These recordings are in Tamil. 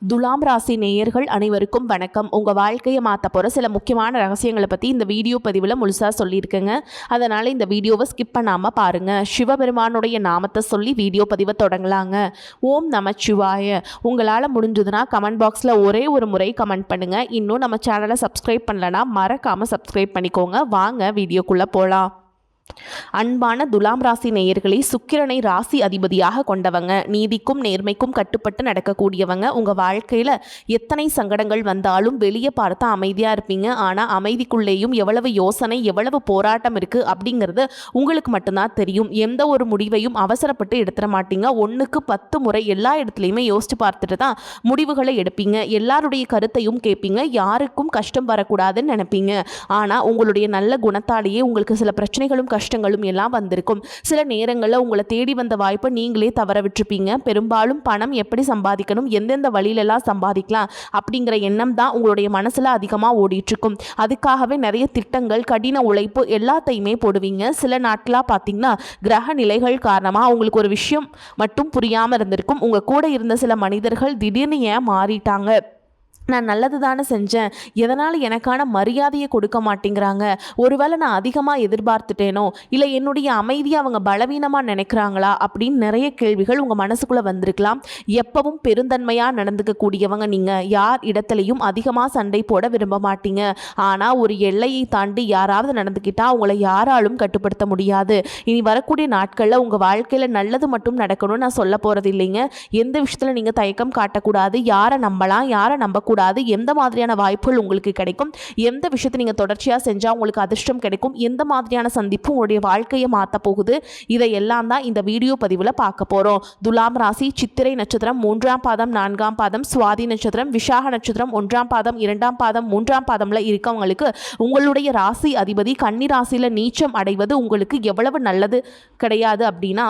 துலாம் ராசி நேயர்கள் அனைவருக்கும் வணக்கம். உங்கள் வாழ்க்கையை மாற்ற போகிற சில முக்கியமான ரகசியங்களை பற்றி இந்த வீடியோ பதிவில் முழுசாக சொல்லியிருக்கேங்க. அதனால் இந்த வீடியோவை ஸ்கிப் பண்ணாமல் பாருங்கள். சிவபெருமானுடைய நாமத்தை சொல்லி வீடியோ பதிவை தொடங்கலாங்க. ஓம் நமச்சிவாய. உங்களால் முடிஞ்சதுன்னா கமெண்ட் பாக்ஸில் ஒரே ஒரு முறை கமெண்ட் பண்ணுங்கள். இன்னும் நம்ம சேனலை சப்ஸ்கிரைப் பண்ணலன்னா மறக்காமல் சப்ஸ்கிரைப் பண்ணிக்கோங்க. வாங்க வீடியோக்குள்ளே போகலாம். அன்பான துலாம் ராசி நேயர்களை, சுக்கிரனை ராசி அதிபதியாக கொண்டவங்க, நீதிக்கும் நேர்மைக்கும் கட்டுப்பட்டு நடக்கக்கூடியவங்க. உங்கள் வாழ்க்கையில் எத்தனை சங்கடங்கள் வந்தாலும் வெளியே பார்த்தா அமைதியாக இருப்பீங்க. ஆனால் அமைதிக்குள்ளேயும் எவ்வளவு யோசனை, எவ்வளவு போராட்டம் இருக்குது அப்படிங்கிறது உங்களுக்கு மட்டும்தான் தெரியும். எந்த ஒரு முடிவையும் அவசரப்பட்டு எடுத்துட மாட்டீங்க. 1க்கு 10 முறை எல்லா இடத்துலையுமே யோசித்து பார்த்துட்டு தான் முடிவுகளை எடுப்பீங்க. எல்லாருடைய கருத்தையும் கேட்பீங்க. யாருக்கும் கஷ்டம் வரக்கூடாதுன்னு நினைப்பீங்க. ஆனால் உங்களுடைய நல்ல குணத்தாலேயே உங்களுக்கு சில பிரச்சனைகளும் கஷ்டங்களும் எல்லாம் வந்திருக்கும். சில நேரங்களில் உங்களை தேடி வந்த வாய்ப்பை நீங்களே தவற விட்டுருப்பீங்க. பெரும்பாலும் பணம் எப்படி சம்பாதிக்கணும், எந்தெந்த வழியிலெல்லாம் சம்பாதிக்கலாம் அப்படிங்கிற எண்ணம் தான் உங்களுடைய மனசில் அதிகமாக ஓடிட்டுருக்கும். அதுக்காகவே நிறைய திட்டங்கள், கடின உழைப்பு எல்லாத்தையுமே போடுவீங்க. சில நாட்களாக பார்த்தீங்கன்னா கிரக நிலைகள் காரணமாக உங்களுக்கு ஒரு விஷயம் மட்டும் புரியாமல் இருந்திருக்கும். உங்கள் கூட இருந்த சில மனிதர்கள் திடீர்னு ஏன் மாறிட்டாங்க, நான் நல்லது தானே செஞ்சேன், எதனால் எனக்கான மரியாதையை கொடுக்க மாட்டேங்கிறாங்க, ஒருவேளை நான் அதிகமாக எதிர்பார்த்துட்டேனோ, இல்லை என்னுடைய அமைதியை அவங்க பலவீனமாக நினைக்கிறாங்களா அப்படின்னு நிறைய கேள்விகள் உங்கள் மனசுக்குள்ளே வந்திருக்கலாம். எப்பவும் பெருந்தன்மையாக நடந்துக்கக்கூடியவங்க நீங்கள். யார் இடத்துலையும் அதிகமாக சண்டை போட விரும்ப மாட்டீங்க. ஆனால் ஒரு எல்லையை தாண்டி யாராவது நடந்துக்கிட்டால் அவங்கள யாராலும் கட்டுப்படுத்த முடியாது. இனி வரக்கூடிய நாட்களில் உங்கள் வாழ்க்கையில் நல்லது மட்டும் நடக்கணும்னு நான் சொல்ல போகிறது இல்லைங்க. எந்த விஷயத்தில் நீங்கள் தயக்கம் காட்டக்கூடாது. யாரை நம்பலாம், யாரை நம்பக்கூடாது, எந்த மாதிரியான வாய்ப்புகள் உங்களுக்கு கிடைக்கும், எந்த விஷயத்தை நீங்கள் தொடர்ச்சியாக செஞ்சால் உங்களுக்கு அதிர்ஷ்டம் கிடைக்கும், எந்த மாதிரியான சந்திப்பு உங்களுடைய வாழ்க்கையை மாற்ற போகுது, இதையெல்லாம் தான் இந்த வீடியோ பதிவில் பார்க்க போகிறோம். துலாம் ராசி சித்திரை நட்சத்திரம் 3ஆம் பாதம் 4ஆம் பாதம், சுவாதி நட்சத்திரம், விஷாக நட்சத்திரம் 1ஆம் பாதம் 2ஆம் பாதம் 3ஆம் பாதம்ல இருக்கவங்களுக்கு உங்களுடைய ராசி அதிபதி கன்னி ராசியில் நீச்சம் அடைவது உங்களுக்கு எவ்வளவு நல்லது கிடையாது அப்படின்னா,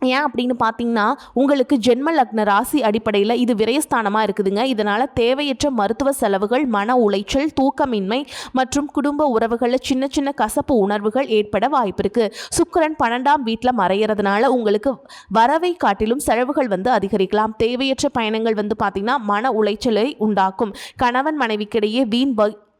ஏன் அப்படின்னு பார்த்தீங்கன்னா உங்களுக்கு ஜென்ம லக்ன ராசி அடிப்படையில் இது விரயஸ்தானமாக இருக்குதுங்க. இதனால் தேவையற்ற மருத்துவ செலவுகள், மன உளைச்சல், தூக்கமின்மை மற்றும் குடும்ப உறவுகளில் சின்ன சின்ன கசப்பு உணர்வுகள் ஏற்பட வாய்ப்பு இருக்குது. சுக்கிரன் 12ஆம் வீட்டில் மறையிறதுனால உங்களுக்கு வரவை காட்டிலும் செலவுகள் அதிகரிக்கலாம். தேவையற்ற பயணங்கள் பார்த்தீங்கன்னா மன உளைச்சலை உண்டாக்கும். கணவன் மனைவிக்கிடையே வீண்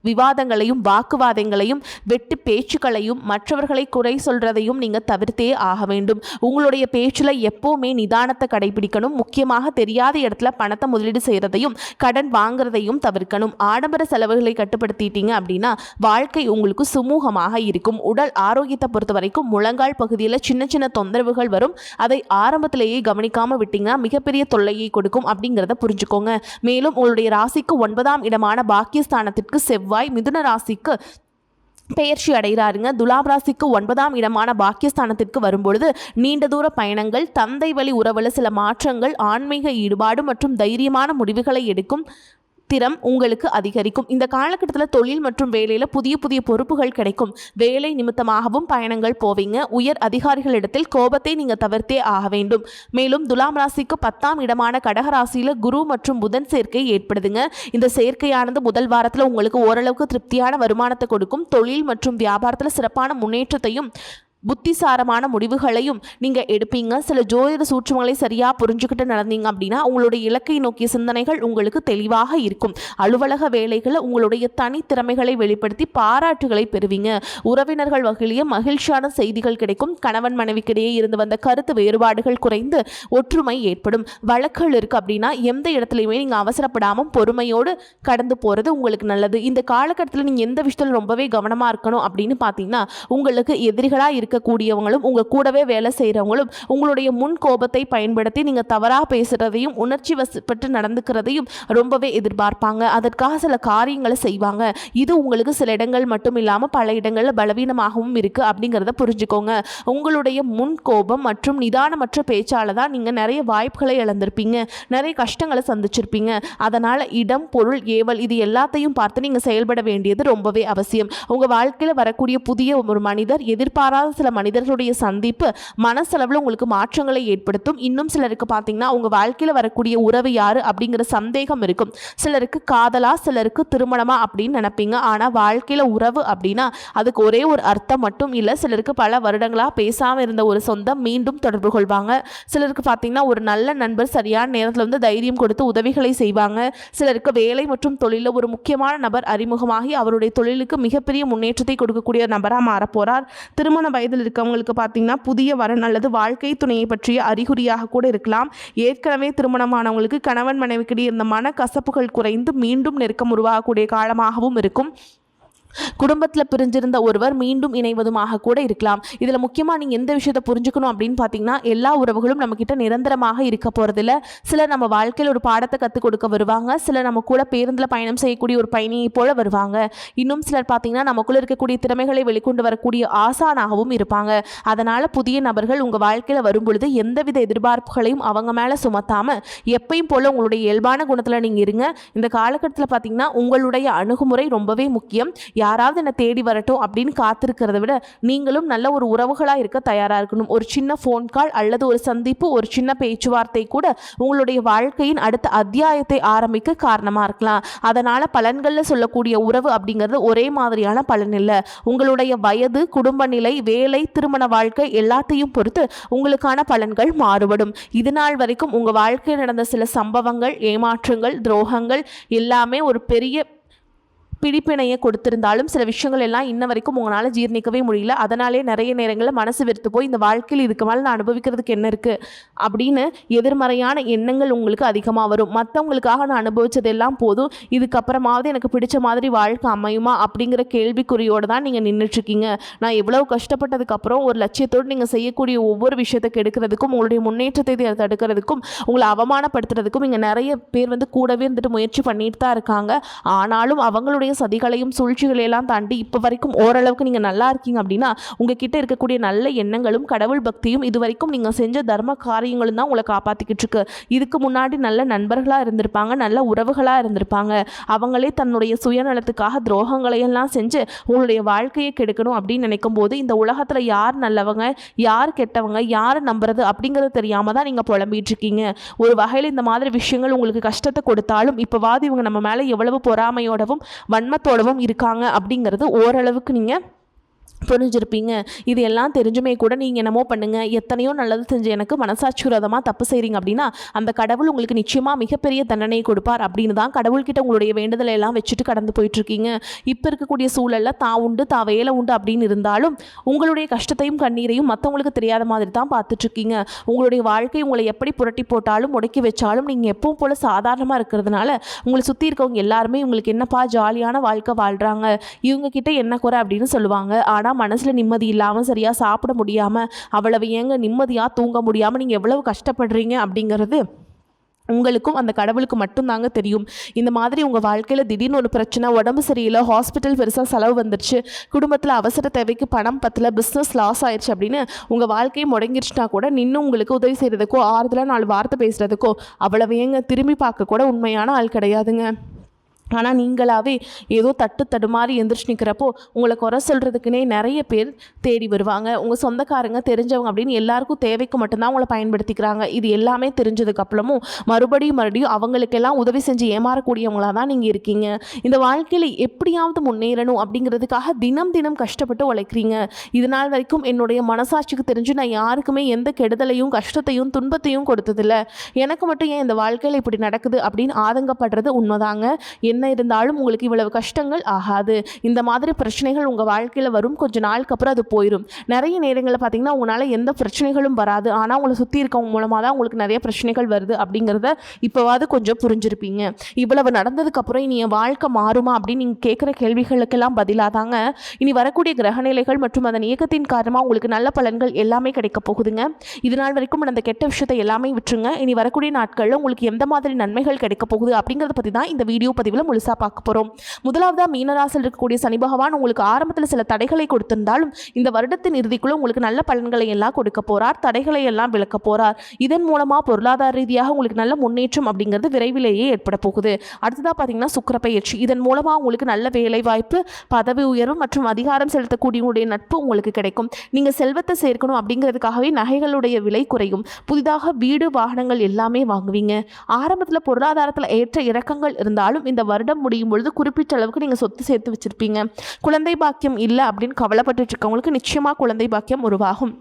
விவாதங்களையும் வாக்குவாதங்களையும் வெட்டு பேச்சுக்களையும் மற்றவர்களை குறை சொல்றதையும் நீங்கள் தவிர்த்தே ஆக வேண்டும். உங்களுடைய பேச்சில் எப்போவுமே நிதானத்தை கடைபிடிக்கணும். முக்கியமாக தெரியாத இடத்துல பணத்தை முதலீடு செய்கிறதையும் கடன் வாங்குறதையும் தவிர்க்கணும். ஆடம்பர செலவுகளை கட்டுப்படுத்திட்டீங்க அப்படின்னா வாழ்க்கை உங்களுக்கு சுமூகமாக இருக்கும். உடல் ஆரோக்கியத்தை பொறுத்த வரைக்கும் முழங்கால் பகுதியில் சின்ன சின்ன தொந்தரவுகள் வரும். அதை ஆரம்பத்திலேயே கவனிக்காமல் விட்டீங்கன்னா மிகப்பெரிய தொல்லையை கொடுக்கும் அப்படிங்கிறத புரிஞ்சுக்கோங்க. மேலும் உங்களுடைய ராசிக்கு 9ஆம் இடமான பாக்கியஸ்தானத்திற்கு செவ்வாய் மிதுன ராசிக்கு பெயர்ச்சி அடைகிறாருங்க. துலாம் ராசிக்கு 9ஆம் இடமான பாக்கியஸ்தானத்திற்கு வரும்பொழுது நீண்ட தூர பயணங்கள், தந்தை வழி உறவுல சில மாற்றங்கள், ஆன்மீக ஈடுபாடு மற்றும் தைரியமான முடிவுகளை எடுக்கும் திறம் உங்களுக்கு அதிகரிக்கும். இந்த காலகட்டத்தில் தொழில் மற்றும் வேலையில் புதிய புதிய பொறுப்புகள் கிடைக்கும். வேலை நிமித்தமாகவும் பயணங்கள் போவீங்க. உயர் அதிகாரிகளிடத்தில் கோபத்தை நீங்கள் தவிர்த்தே ஆக வேண்டும். மேலும் துலாம் ராசிக்கு 10ஆம் இடமான கடகராசியில் குரு மற்றும் புதன் சேர்க்கை ஏற்படுதுங்க. இந்த சேர்க்கையானது முதல் வாரத்தில் உங்களுக்கு ஓரளவுக்கு திருப்தியான வருமானத்தை கொடுக்கும். தொழில் மற்றும் வியாபாரத்தில் சிறப்பான முன்னேற்றத்தையும் புத்திசாரமான முடிவுகளையும் நீங்கள் எடுப்பீங்க. சில ஜோதிட சூட்சுமங்களை சரியாக புரிஞ்சுக்கிட்டு நடந்தீங்க அப்படின்னா உங்களுடைய இலக்கை நோக்கிய சிந்தனைகள் உங்களுக்கு தெளிவாக இருக்கும். அலுவலக வேலைகளை உங்களுடைய தனித்திறமைகளை வெளிப்படுத்தி பாராட்டுகளை பெறுவீங்க. உறவினர்கள் வகையிலேயே மகிழ்ச்சியான செய்திகள் கிடைக்கும். கணவன் மனைவிக்கிடையே இருந்து வந்த கருத்து வேறுபாடுகள் குறைந்து ஒற்றுமை ஏற்படும். வழக்குகள் இருக்குது அப்படின்னா எந்த இடத்துலையுமே நீங்கள் அவசரப்படாமல் பொறுமையோடு கடந்து போகிறது உங்களுக்கு நல்லது. இந்த காலகட்டத்தில் நீங்கள் எந்த விஷயத்தில் ரொம்பவே கவனமாக இருக்கணும் அப்படின்னு பார்த்தீங்கன்னா உங்களுக்கு எதிரிகளாக இருக்கக்கூடியவங்களும் உங்கள் கூடவே வேலை செய்கிறவங்களும் உங்களுடைய முன் கோபத்தை பயன்படுத்தி நீங்கள் தவறாக பேசுகிறதையும் உணர்ச்சி வசப்பட்டு நடந்துக்கிறதையும் ரொம்பவே எதிர்பார்ப்பாங்க. அதற்காக சில காரியங்களை செய்வாங்க. இது உங்களுக்கு சில இடங்கள் மட்டும் இல்லாமல் பல இடங்களில் பலவீனமாகவும் இருக்குது அப்படிங்கிறத புரிஞ்சுக்கோங்க. உங்களுடைய முன் கோபம் மற்றும் நிதானமற்ற பேச்சால் தான் நீங்கள் நிறைய வாய்ப்புகளை இழந்திருப்பீங்க, நிறைய கஷ்டங்களை சந்திச்சிருப்பீங்க. அதனால் இடம், பொருள், ஏவல் இது எல்லாத்தையும் பார்த்து நீங்கள் செயல்பட வேண்டியது ரொம்பவே அவசியம். உங்கள் வாழ்க்கையில் வரக்கூடிய புதிய ஒரு மனிதர் எதிர்பாராத சில மனிதர்களுடைய சந்திப்பு மனசளவில் உங்களுக்கு மாற்றங்களை ஏற்படுத்தும். இன்னும் சிலருக்கு பார்த்தீங்கன்னா உங்கள் வாழ்க்கையில் வரக்கூடிய உறவு யார் அப்படிங்கிற சந்தேகம் இருக்கும். சிலருக்கு காதலா, சிலருக்கு திருமணமா அப்படின்னு நினைப்பீங்க. ஆனால் வாழ்க்கையில் உறவு அப்படின்னா அதுக்கு ஒரே ஒரு அர்த்தம் மட்டும் இல்லை. சிலருக்கு பல வருடங்களாக பேசாமல் இருந்த ஒரு சொந்தம் மீண்டும் தொடர்பு கொள்வாங்க. சிலருக்கு பார்த்தீங்கன்னா ஒரு நல்ல நண்பர் சரியான நேரத்தில் வந்து தைரியம் கொடுத்து உதவிகளை செய்வாங்க. சிலருக்கு வேலை மற்றும் தொழிலில் ஒரு முக்கியமான நபர் அறிமுகமாகி அவருடைய தொழிலுக்கு மிகப்பெரிய முன்னேற்றத்தை கொடுக்கக்கூடிய நபராக மாறப்போறார். திருமண வயதில் இருக்கவங்களுக்கு பார்த்தீங்கன்னா புதிய வரன் அல்லது வாழ்க்கை துணையை பற்றிய அறிகுறியாக கூட இருக்கலாம். ஏற்கனவே திருமணமானவங்களுக்கு கணவன் மனைவிக்கிடையே இருந்த மனக்கசப்புகள் குறைந்து மீண்டும் நெருக்கம் உருவாகக்கூடிய காலமாகவும் இருக்கும். குடும்பத்தில் பிரிஞ்சிருந்த ஒருவர் மீண்டும் இணைவதுமாக கூட இருக்கலாம். இதில் முக்கியமாக நீங்கள் எந்த விஷயத்தை புரிஞ்சுக்கணும் அப்படின்னு பார்த்தீங்கன்னா, எல்லா உறவுகளும் நம்மக்கிட்ட நிரந்தரமாக இருக்க போகிறதில்ல. சிலர் நம்ம வாழ்க்கையில் ஒரு பாடத்தை கற்றுக் கொடுக்க வருவாங்க. சிலர் நம்ம கூட பேருந்தில் பயணம் செய்யக்கூடிய ஒரு பயணியை போல வருவாங்க. இன்னும் சிலர் பார்த்தீங்கன்னா நமக்குள்ளே இருக்கக்கூடிய திறமைகளை வெளிக்கொண்டு வரக்கூடிய ஆசானாகவும் இருப்பாங்க. அதனால் புதிய நபர்கள் உங்கள் வாழ்க்கையில் வரும்பொழுது எந்தவித எதிர்பார்ப்புகளையும் அவங்க மேலே சுமத்தாமல் எப்பயும் போல் உங்களுடைய இயல்பான குணத்தில் நீங்கள் இருங்க. இந்த காலகட்டத்தில் பார்த்தீங்கன்னா உங்களுடைய அணுகுமுறை ரொம்பவே முக்கியம். யாராவது என்னை தேடி வரட்டும் அப்படின்னு காத்திருக்கிறத விட நீங்களும் நல்ல ஒரு உறவுகளாக இருக்க தயாராக இருக்கணும். ஒரு சின்ன ஃபோன் கால் அல்லது ஒரு சந்திப்பு, ஒரு சின்ன பேச்சுவார்த்தை கூட உங்களுடைய வாழ்க்கையின் அடுத்த அத்தியாயத்தை ஆரம்பிக்க காரணமாக இருக்கலாம். அதனால் பலன்களில் சொல்லக்கூடிய உறவு அப்படிங்கிறது ஒரே மாதிரியான பலன் இல்லை. உங்களுடைய வயது, குடும்ப நிலை, வேலை, திருமண வாழ்க்கை எல்லாத்தையும் பொறுத்து உங்களுக்கான பலன்கள் மாறுபடும். இது நாள் வரைக்கும் உங்கள் வாழ்க்கையில் நடந்த சில சம்பவங்கள், ஏமாற்றங்கள், துரோகங்கள் எல்லாமே ஒரு பெரிய பிடிப்பினையை கொடுத்திருந்தாலும் சில விஷயங்கள் எல்லாம் இன்ன வரைக்கும் உங்களால் ஜீர்ணிக்கவே முடியல. அதனாலே நிறைய நேரங்களில் மனசு வெறுத்து போய் இந்த வாழ்க்கையில் இதுக்கு மேலே நான் அனுபவிக்கிறதுக்கு என்ன இருக்குது அப்படின்னு எதிர்மறையான எண்ணங்கள் உங்களுக்கு அதிகமாக வரும். மற்றவங்களுக்காக நான் அனுபவிச்சதெல்லாம் போதும், இதுக்கப்புறமாவது எனக்கு பிடிச்ச மாதிரி வாழ்க்கை அமையுமா அப்படிங்கிற கேள்விக்குறியோடு தான் நீங்கள் நின்றுட்டுருக்கீங்க. நான் எவ்வளோ கஷ்டப்பட்டதுக்கப்புறம் ஒரு லட்சியத்தோடு நீங்கள் செய்யக்கூடிய ஒவ்வொரு விஷயத்தை கெடுக்கிறதுக்கும், உங்களுடைய முன்னேற்றத்தை தடுக்கிறதுக்கும், உங்களை அவமானப்படுத்துறதுக்கும் இங்கே நிறைய பேர் வந்து கூடவே இருந்துட்டு முயற்சி பண்ணிட்டு தான் இருக்காங்க. ஆனாலும் அவங்களுடைய சதிகளையும் சூழ்ச்சிகளையெல்லாம் தாண்டி இப்போ வரைக்கும் ஓரளவுக்கு நீங்கள் நல்லா இருக்கீங்க அப்படின்னா உங்ககிட்ட இருக்கக்கூடிய நல்ல எண்ணங்களும் கடவுள் பக்தியும் இது வரைக்கும் நீங்கள் செஞ்ச தர்ம காரியங்களும் தான் உங்களை காப்பாற்றிக்கிட்டு இருக்கு. இதுக்கு முன்னாடி நல்ல நண்பர்களாக இருந்திருப்பாங்க, நல்ல உறவுகளாக இருந்திருப்பாங்க. அவங்களே தன்னுடைய சுயநலத்துக்காக துரோகங்களையெல்லாம் செஞ்சு உங்களுடைய வாழ்க்கையை கெடுக்கணும் அப்படின்னு நினைக்கும் போது இந்த உலகத்தில் யார் நல்லவங்க, யார் கெட்டவங்க, யார் நம்புறது அப்படிங்கிறது தெரியாமல் தான் நீங்கள் புலம்பிகிட்டு இருக்கீங்க. ஒரு வகையில் இந்த மாதிரி விஷயங்கள் உங்களுக்கு கஷ்டத்தை கொடுத்தாலும் இப்போவாது இவங்க நம்ம மேலே எவ்வளவு பொறாமையோடவும் வன்மத்தோடவும் இருக்காங்க அப்படிங்கிறது ஓரளவுக்கு நீங்கள் புரிஞ்சிருப்பீங்க. இது எல்லாம் தெரிஞ்சுமே கூட நீங்கள் என்னமோ பண்ணுங்கள், எத்தனையோ நல்லது செஞ்சு எனக்கு மனசாட்சியுரதமாக தப்பு செய்கிறீங்க அப்படின்னா அந்த கடவுள் உங்களுக்கு நிச்சயமாக மிகப்பெரிய தண்டனையை கொடுப்பார் அப்படின்னு தான் கடவுள்கிட்ட உங்களுடைய வேண்டுதலை எல்லாம் வச்சுட்டு கடந்து போயிட்டுருக்கீங்க. இப்போ இருக்கக்கூடிய சூழலில் தான் உண்டு, தான் வேலை உண்டு அப்படின்னு இருந்தாலும் உங்களுடைய கஷ்டத்தையும் கண்ணீரையும் மற்றவங்களுக்கு தெரியாத மாதிரி தான் பார்த்துட்ருக்கீங்க. உங்களுடைய வாழ்க்கை உங்களை எப்படி புரட்டி போட்டாலும் முடக்கி வச்சாலும் நீங்கள் எப்பவும் போல் சாதாரணமாக இருக்கிறதுனால உங்களை சுற்றி இருக்கவங்க எல்லாருமே உங்களுக்கு என்னப்பா ஜாலியான வாழ்க்கை வாழ்கிறாங்க, இவங்கக்கிட்ட என்ன குறை அப்படின்னு சொல்லுவாங்க. ஆனால் மனசில் நிம்மதி இல்லாமல் சரியாக சாப்பிட முடியாமல் அவ்வளவு ஏங்க நிம்மதியாக தூங்க முடியாமல் நீங்கள் எவ்வளவு கஷ்டப்படுறீங்க அப்படிங்கிறது உங்களுக்கும் அந்த கடவுளுக்கு மட்டும்தாங்க தெரியும். இந்த மாதிரி உங்கள் வாழ்க்கையில் திடீர்னு ஒரு பிரச்சனை, உடம்பு சரியில்லை, ஹாஸ்பிட்டல் பெருசாக செலவு வந்துருச்சு, குடும்பத்தில் அவசர தேவைக்கு பணம் பத்தல, பிஸ்னஸ் லாஸ் ஆயிடுச்சு அப்படின்னு உங்கள் வாழ்க்கையை முடங்கிடுச்சுனா கூட நின்று உங்களுக்கு உதவி செய்கிறதுக்கோ ஆறுதலாக 4 வார்த்தை பேசுகிறதுக்கோ அவ்வளவு ஏங்க திரும்பி பார்க்க கூட உண்மையான ஆள் கிடையாதுங்க. ஆனால் நீங்களாவே ஏதோ தடுமாறி எந்திரிச்சு நிற்கிறப்போ உங்களை குறை சொல்கிறதுக்குனே நிறைய பேர் தேடி வருவாங்க. உங்கள் சொந்தக்காரங்க, தெரிஞ்சவங்க அப்படின்னு எல்லாருக்கும் தேவைக்கு மட்டும்தான் உங்களை பயன்படுத்திக்கிறாங்க. இது எல்லாமே தெரிஞ்சதுக்கப்புறமும் மறுபடியும் அவங்களுக்கெல்லாம் உதவி செஞ்சு ஏமாறக்கூடியவங்களாக தான் நீங்கள் இருக்கீங்க. இந்த வாழ்க்கையில் எப்படியாவது முன்னேறணும் அப்படிங்கிறதுக்காக தினம் தினம் கஷ்டப்பட்டு உழைக்கிறீங்க. இதனால் வரைக்கும் என்னுடைய மனசாட்சிக்கு தெரிஞ்சு நான் யாருக்குமே எந்த கெடுதலையும் கஷ்டத்தையும் துன்பத்தையும் கொடுத்ததில்லை, எனக்கு மட்டும் ஏன் இந்த வாழ்க்கையில் இப்படி நடக்குது அப்படின்னு ஆதங்கப்படுறது உண்மைதாங்க. என்ன இருந்தாலும் உங்களுக்கு இவ்வளவு கஷ்டங்கள் ஆகாது. இந்த மாதிரி பிரச்சனைகள் உங்கள் வாழ்க்கையில் வரும், கொஞ்ச நாளுக்கு அப்புறம் அது போயிடும். நிறைய நேரங்களில் பார்த்தீங்கன்னா உங்களால் எந்த பிரச்சனைகளும் வராது, ஆனால் உங்களை சுற்றி இருக்கவங்க மூலமாக தான் உங்களுக்கு நிறைய பிரச்சனைகள் வருது அப்படிங்கிறத இப்போவாது கொஞ்சம் புரிஞ்சிருப்பீங்க. இவ்வளவு நடந்ததுக்கப்புறம் இனி என் வாழ்க்கை மாறுமா அப்படின்னு நீங்கள் கேட்குற கேள்விகளுக்கெல்லாம் பதிலாதாங்க இனி வரக்கூடிய கிரகநிலைகள் மற்றும் அதன் இயக்கத்தின் காரணமாக உங்களுக்கு நல்ல பலன்கள் எல்லாமே கிடைக்க போகுதுங்க. இதனால் வரைக்கும் அந்த கெட்ட விஷயத்தை எல்லாமே விட்டுருங்க. இனி வரக்கூடிய நாட்களில் உங்களுக்கு எந்த மாதிரி நன்மைகள் கிடைக்க போகுது அப்படிங்கிறத பற்றி தான் இந்த வீடியோ பதிவில் பதிவில் முழுசாக பார்க்க போகிறோம். முதலாவதாக மீனராசியில் இருக்கக்கூடிய சனி பகவான் உங்களுக்கு ஆரம்பத்தில் சில தடைகளை கொடுத்திருந்தாலும் இந்த வருடத்தின் இறுதிக்குள்ள உங்களுக்கு நல்ல பலன்களை எல்லாம் கொடுக்க போகிறார், தடைகளை எல்லாம் விளக்க போகிறார். இதன் மூலமாக பொருளாதார ரீதியாக உங்களுக்கு நல்ல முன்னேற்றம் அப்படிங்கிறது விரைவிலேயே ஏற்பட போகுது. அடுத்ததாக பார்த்தீங்கன்னா சுக்கிர பயிற்சி. இதன் மூலமாக உங்களுக்கு நல்ல வேலை வாய்ப்பு, பதவி உயர்வு மற்றும் அதிகாரம் செலுத்தக்கூடியவங்களுடைய நட்பு உங்களுக்கு கிடைக்கும். நீங்கள் செல்வத்தை சேர்க்கணும் அப்படிங்கிறதுக்காகவே நகைகளுடைய விலை குறையும். புதிதாக வீடு வாகனங்கள் எல்லாமே வாங்குவீங்க. ஆரம்பத்தில் பொருளாதாரத்தில் ஏற்ற இறக்கங்கள் இருந்தாலும் இந்த வருடம் முடியும் பொழுது குறிப்பிட்ட அளவுக்கு நீங்கள் சொத்து சேர்த்து வச்சிருப்பீங்க. குழந்தை பாக்கியம் இல்லை அப்படின்னு கவலைப்பட்டு இருக்கவங்களுக்கு நிச்சயமாக குழந்தை பாக்கியம் உருவாகும்.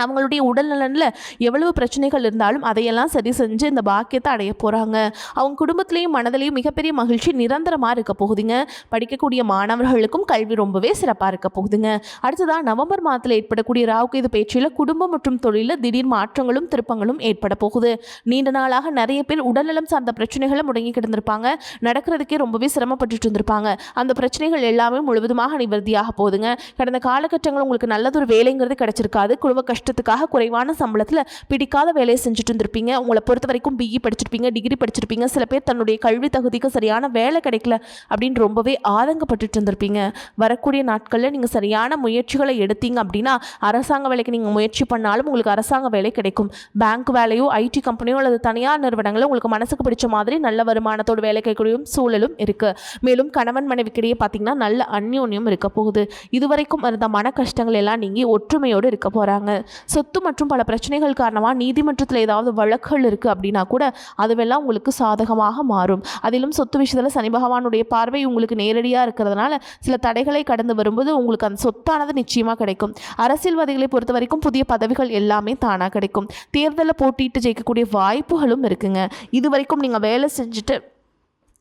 அவங்களுடைய உடல் நலனில் எவ்வளவு பிரச்சனைகள் இருந்தாலும் அதையெல்லாம் சரி செஞ்சு இந்த பாக்கியத்தை அடைய போகிறாங்க. அவங்க குடும்பத்திலையும் மனதிலையும் மிகப்பெரிய மகிழ்ச்சி நிரந்தரமாக இருக்க போகுதுங்க. படிக்கக்கூடிய மாணவர்களுக்கும் கல்வி ரொம்பவே சிறப்பாக இருக்க போகுதுங்க. அடுத்ததாக நவம்பர் மாதத்தில் ஏற்படக்கூடிய ராகுகேது பயிற்சியில் குடும்பம் மற்றும் தொழிலில் திடீர் மாற்றங்களும் திருப்பங்களும் ஏற்பட போகுது. நீண்ட நாளாக நிறைய பேர் உடல்நலம் சார்ந்த பிரச்சனைகளை முடங்கி கிடந்திருப்பாங்க. நடக்கிறதுக்கே ரொம்பவே சிரமப்பட்டு இருந்திருப்பாங்க. அந்த பிரச்சனைகள் எல்லாமே முழுவதுமாக நிவர்த்தியாக போகுதுங்க. கடந்த காலகட்டங்கள் உங்களுக்கு நல்லதொரு வேலைங்கிறது கிடைச்சிருக்காது. குடும்ப கஷ்டத்துக்காக குறைவான சம்பளத்தில் பிடிக்காத வேலையை செஞ்சுட்டு இருந்திருப்பீங்க. உங்களை பொறுத்த வரைக்கும் பிஇ படிச்சிருப்பீங்க, டிகிரி படிச்சிருப்பீங்க. சில பேர் தன்னுடைய கல்வி தகுதிக்கு சரியான வேலை கிடைக்கல அப்படின்னு ரொம்பவே ஆதங்கப்பட்டு இருந்திருப்பீங்க. வரக்கூடிய நாட்களில் நீங்கள் சரியான முயற்சிகளை எடுத்தீங்க அப்படின்னா அரசாங்க வேலைக்கு நீங்கள் முயற்சி பண்ணாலும் உங்களுக்கு அரசாங்க வேலை கிடைக்கும். பேங்க் வேலையோ, ஐடி கம்பெனியோ அல்லது தனியார் நிறுவனங்களோ உங்களுக்கு மனசுக்கு பிடிச்ச மாதிரி நல்ல வருமானத்தோடு வேலை கிடைக்கக்கூடிய சூழலும் இருக்குது. மேலும் கணவன் மனைவிக்கிடையே பார்த்தீங்கன்னா நல்ல அந்யோன்யம் இருக்க போகுது. இதுவரைக்கும் இருந்த மன கஷ்டங்கள் எல்லாம் நீங்கி ஒற்றுமையோடு இருக்க போகிறாங்க. சொத்து மற்றும் பல பிரச்சனைகள் காரணமாக நீதிமன்றத்தில் ஏதாவது வழக்குகள் இருக்குது அப்படின்னா கூட அதுவெல்லாம் உங்களுக்கு சாதகமாக மாறும். அதிலும் சொத்து விஷயத்தில் சனி பகவானுடைய பார்வை உங்களுக்கு நேரடியாக இருக்கிறதுனால சில தடைகளை கடந்து வரும்போது உங்களுக்கு அந்த சொத்தானது நிச்சயமாக கிடைக்கும். அரசியல்வாதிகளை பொறுத்த வரைக்கும் புதிய பதவிகள் எல்லாமே தானாக கிடைக்கும். தேர்தலில் போட்டியிட்டு ஜெயிக்கக்கூடிய வாய்ப்புகளும் இருக்குங்க. இது வரைக்கும் நீங்கள் வேலை செஞ்சுட்டு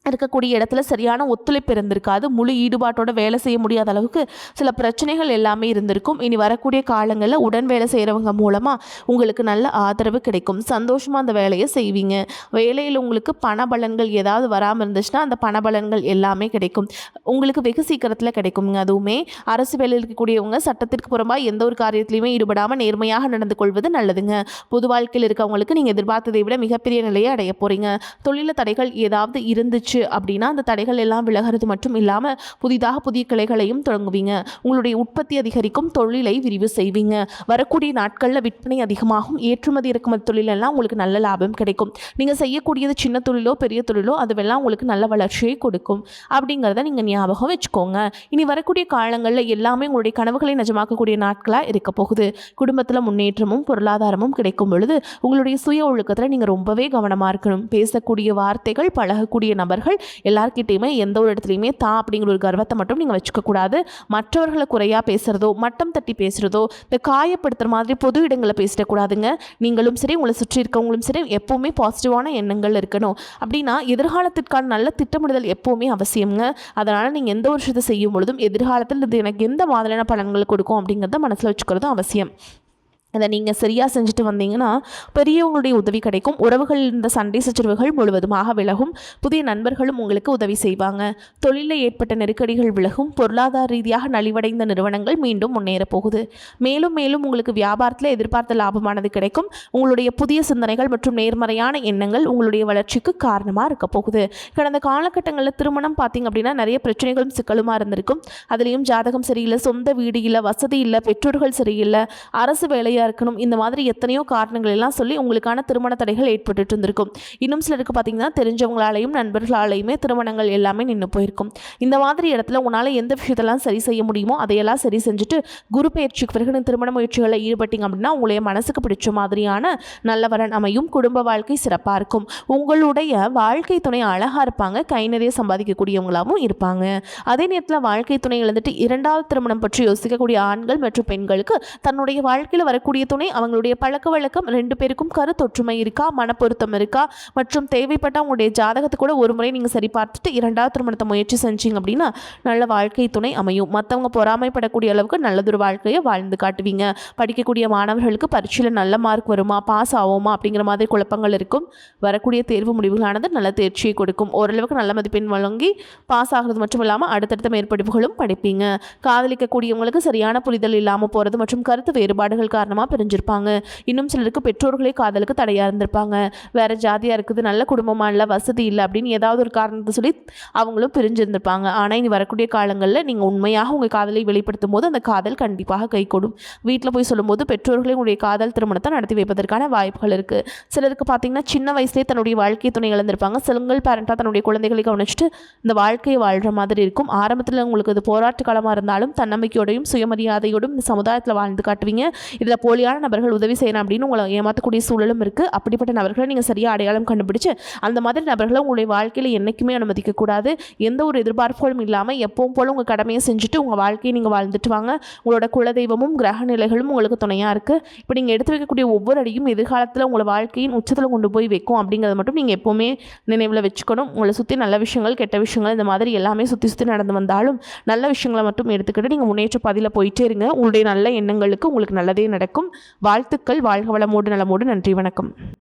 இருக்கக்கூடிய இடத்துல சரியான ஒத்துழைப்பு இருந்திருக்காது. முழு ஈடுபாட்டோட வேலை செய்ய முடியாத அளவுக்கு சில பிரச்சனைகள் எல்லாமே இருந்திருக்கும். இனி வரக்கூடிய காலங்களில் உடன் வேலை செய்கிறவங்க மூலமாக உங்களுக்கு நல்ல ஆதரவு கிடைக்கும். சந்தோஷமாக அந்த வேலையை செய்வீங்க. வேலையில் உங்களுக்கு பண பலன்கள் ஏதாவது வராமல் இருந்துச்சுன்னா அந்த பண பலன்கள் எல்லாமே கிடைக்கும். உங்களுக்கு வெகு சீக்கிரத்தில் கிடைக்குங்க. அதுவுமே அரசு வேலையில் இருக்கக்கூடியவங்க சட்டத்திற்கு புறம்பாக எந்த ஒரு காரியத்திலையுமே ஈடுபடாமல் நேர்மையாக நடந்து கொள்வது நல்லதுங்க. பொது வாழ்க்கையில் இருக்கவங்களுக்கு நீங்கள் எதிர்பார்த்ததை விட மிகப்பெரிய நிலையை அடைய போகிறீங்க. தொழில தடைகள் ஏதாவது இருந்துச்சு அப்படின்னா அந்த தடைகள் எல்லாம் விலகிறது மட்டும் இல்லாமல் புதிதாக புதிய கிளைகளையும் தொடங்குவீங்க. உங்களுடைய உற்பத்தி அதிகரிக்கும், தொழிலை விரிவு செய்வீங்க. வரக்கூடிய நாட்களில் விற்பனை அதிகமாகும். ஏற்றுமதி இறக்குமதி தொழிலெல்லாம் உங்களுக்கு நல்ல லாபம் கிடைக்கும். நீங்கள் செய்யக்கூடியது சின்ன தொழிலோ பெரிய தொழிலோ அதுவெல்லாம் உங்களுக்கு நல்ல வளர்ச்சியை கொடுக்கும் அப்படிங்கிறத நீங்கள் ஞாபகம் வச்சுக்கோங்க. இனி வரக்கூடிய காலங்களில் எல்லாமே உங்களுடைய கனவுகளை நிஜமாக்கக்கூடிய நாட்களாக இருக்க போகுது. குடும்பத்தில் முன்னேற்றமும் பொருளாதாரமும் கிடைக்கும் பொழுது உங்களுடைய சுய ஒழுக்கத்தில் நீங்கள் ரொம்பவே கவனமாக இருக்கணும். பேசக்கூடிய வார்த்தைகள், பழகக்கூடிய நபர்கள் எல்லார்கிட்டையுமே எந்த ஒரு இடத்துலையுமே தான் அப்படிங்கிற ஒரு கர்வத்தை மட்டும் நீங்கள் வச்சுக்கக்கூடாது. மற்றவர்களை குறையாக பேசுகிறதோ, மட்டம் தட்டி பேசுகிறதோ, இந்த காயப்படுத்துகிற மாதிரி பொது இடங்களை பேசிடக்கூடாதுங்க. நீங்களும் சரி, உங்களை சுற்றி இருக்கவங்களும் சரி, எப்போவுமே பாசிட்டிவான எண்ணங்கள் இருக்கணும். அப்படின்னா எதிர்காலத்திற்கான நல்ல திட்டமிடுதல் எப்போவுமே அவசியங்க. அதனால் நீங்கள் எந்த ஒரு விஷயத்தை செய்யும் பொழுதும் எதிர்காலத்தில் இது எனக்கு எந்த மாதிரியான பலன்கள் கொடுக்கும் அப்படிங்கிறத மனசில் வச்சுக்கிறதும் அவசியம். அதை நீங்கள் சரியாக செஞ்சுட்டு வந்தீங்கன்னா பெரியவங்களுடைய உதவி கிடைக்கும். உறவுகள் இந்த சண்டை சச்சரவுகள் முழுவதுமாக விலகும். புதிய நண்பர்களும் உங்களுக்கு உதவி செய்வாங்க. தொழிலில் ஏற்பட்ட நெருக்கடிகள் விலகும். பொருளாதார ரீதியாக நலிவடைந்த நிறுவனங்கள் மீண்டும் முன்னேற போகுது. மேலும் மேலும் உங்களுக்கு வியாபாரத்தில் எதிர்பார்த்த லாபமானது கிடைக்கும். உங்களுடைய புதிய சிந்தனைகள் மற்றும் நேர்மறையான எண்ணங்கள் உங்களுடைய வளர்ச்சிக்கு காரணமாக இருக்க போகுது. கடந்த காலகட்டங்களில் திருமணம் பார்த்தீங்க அப்படின்னா நிறைய பிரச்சனைகளும் சிக்கலுமாக இருந்திருக்கும். அதுலேயும் ஜாதகம் சரியில்லை, சொந்த வீடு இல்லை, வசதி இல்லை, பெற்றோர்கள் சரியில்லை, அரசு வேலை இருக்கணும், இந்த மாதிரி எத்தனையோ காரணங்கள் எல்லாம் சொல்லி உங்களுக்கான திருமண தடைகள் ஏற்பட்டு இருந்திருக்கும். இன்னும் சிலருக்கு பார்த்தீங்கன்னா தெரிஞ்சவங்களாலையும் நண்பர்களாலையுமே திருமணங்கள் எல்லாமே நின்று போயிருக்கும். இந்த மாதிரி இடத்துல உன்னால் எந்த விஷயத்தெல்லாம் சரி செய்ய முடியுமோ அதையெல்லாம் சரி செஞ்சுட்டு குரு பயிற்சிக்கு பிறகு திருமண முயற்சிகளில் ஈடுபட்டீங்க அப்படின்னா உங்களுடைய மனசுக்கு பிடிச்ச மாதிரியான நல்லவரன் அமையும். குடும்ப வாழ்க்கை சிறப்பாக இருக்கும். உங்களுடைய வாழ்க்கை துணை அழகாக இருப்பாங்க. கை நிறைய சம்பாதிக்கக்கூடியவங்களாகவும் இருப்பாங்க. அதே நேரத்தில் வாழ்க்கை துணை இழந்துட்டு இரண்டாவது திருமணம் பற்றி யோசிக்கக்கூடிய ஆண்கள் மற்றும் பெண்களுக்கு தன்னுடைய வாழ்க்கையில் வரக்கூடிய துணை அவங்களுடைய பழக்க வழக்கம் ரெண்டு பேருக்கும் கருத்தொற்றுமை இருக்கா, மனப்பொருத்தம் இருக்கா மற்றும் தேவைப்பட்ட உங்களுடைய ஜாதகத்தை கூட ஒரு முறை நீங்கள் சரி பார்த்துட்டு இரண்டாவது திருமணத்தை முயற்சி செஞ்சீங்க அப்படின்னா நல்ல வாழ்க்கை துணை அமையும். மற்றவங்க பொறாமைப்படக்கூடிய அளவுக்கு நல்லதொரு வாழ்க்கையை வாழ்ந்து காட்டுவீங்க. படிக்கக்கூடிய மாணவர்களுக்கு பரீட்சையில் நல்ல மார்க் வருமா, பாஸ் ஆகுமா அப்படிங்கிற மாதிரி குழப்பங்கள் இருக்கும். வரக்கூடிய தேர்வு முடிவுகளானது நல்ல தேர்ச்சியை கொடுக்கும். ஓரளவுக்கு நல்ல மதிப்பெண் வழங்கி பாஸ் ஆகிறது மட்டும் இல்லாமல் அடுத்தடுத்த மேற்படிப்புகளும் படிப்பீங்க. காதலிக்கக்கூடியவங்களுக்கு சரியான புரிதல் இல்லாமல் போகிறது மற்றும் கருத்து வேறுபாடுகள் காரணமாக காரணமாக பிரிஞ்சிருப்பாங்க. இன்னும் சிலருக்கு பெற்றோர்களே காதலுக்கு தடையாக இருந்திருப்பாங்க. வேறு ஜாதியாக இருக்குது, நல்ல குடும்பமாக இல்லை, வசதி இல்லை அப்படின்னு ஏதாவது ஒரு காரணத்தை சொல்லி அவங்களும் பிரிஞ்சிருந்திருப்பாங்க. ஆனால் இனி வரக்கூடிய காலங்களில் நீங்கள் உண்மையாக உங்கள் காதலை வெளிப்படுத்தும் போது அந்த காதல் கண்டிப்பாக கைகூடும். வீட்டில் போய் சொல்லும்போது பெற்றோர்களே உங்களுடைய காதல் திருமணத்தை நடத்தி வைப்பதற்கான வாய்ப்புகள் இருக்குது. சிலருக்கு பார்த்தீங்கன்னா சின்ன வயசுலேயே தன்னுடைய வாழ்க்கை துணை இழந்திருப்பாங்க. சிங்கிள் பேரண்ட்டாக தன்னுடைய குழந்தைகளை கவனிச்சுட்டு இந்த வாழ்க்கையை வாழ்கிற மாதிரி இருக்கும். ஆரம்பத்தில் உங்களுக்கு அது போராட்ட காலமாக இருந்தாலும் தன்னம்பிக்கையோடையும் சுயமரியாதையோடும் இந்த சமுதாயத்தில் வாழ்ந்து காட்டுவீங்க. இதில் போலியான நபர்கள் உதவி செய்யணும் அப்படின்னு உங்களை ஏமாற்றக்கூடிய சூழலும் இருக்குது. அப்படிப்பட்ட நபர்களை நீங்கள் சரியாக அடையாளம் கண்டுபிடிச்சு அந்த மாதிரி நபர்களை உங்களுடைய வாழ்க்கையில் என்றைக்குமே அனுமதிக்கக்கூடாது. எந்த ஒரு எதிர்பார்ப்புகளும் இல்லாமல் எப்பவும் போல் உங்கள் கடமையை செஞ்சுட்டு உங்கள் வாழ்க்கையை நீங்கள் வாழ்ந்துட்டு வாங்க. உங்களோட குலதெய்வமும் கிரக நிலைகளும் உங்களுக்கு துணையாக இருக்குது. இப்போ நீங்கள் எடுத்து வைக்கக்கூடிய ஒவ்வொரு அடியும் எதிர்காலத்தில் உங்களை வாழ்க்கையின் உச்சத்தில் கொண்டு போய் வைக்கும் அப்படிங்கிறத மட்டும் நீங்கள் எப்போவுமே நினைவில் வச்சுக்கணும். உங்களை சுற்றி நல்ல விஷயங்கள் கெட்ட விஷயங்கள் இந்த மாதிரி எல்லாமே சுற்றி நடந்து வந்தாலும் நல்ல விஷயங்களை மட்டும் எடுத்துக்கிட்டு நீங்கள் முன்னேற்ற பாதையில் போயிட்டே இருங்க. உங்களுடைய நல்ல எண்ணங்களுக்கு உங்களுக்கு நல்லதே நடக்கும். வாழ்த்துக்கள். வாழ்க வளமோடு நலமோடு. நன்றி, வணக்கம்.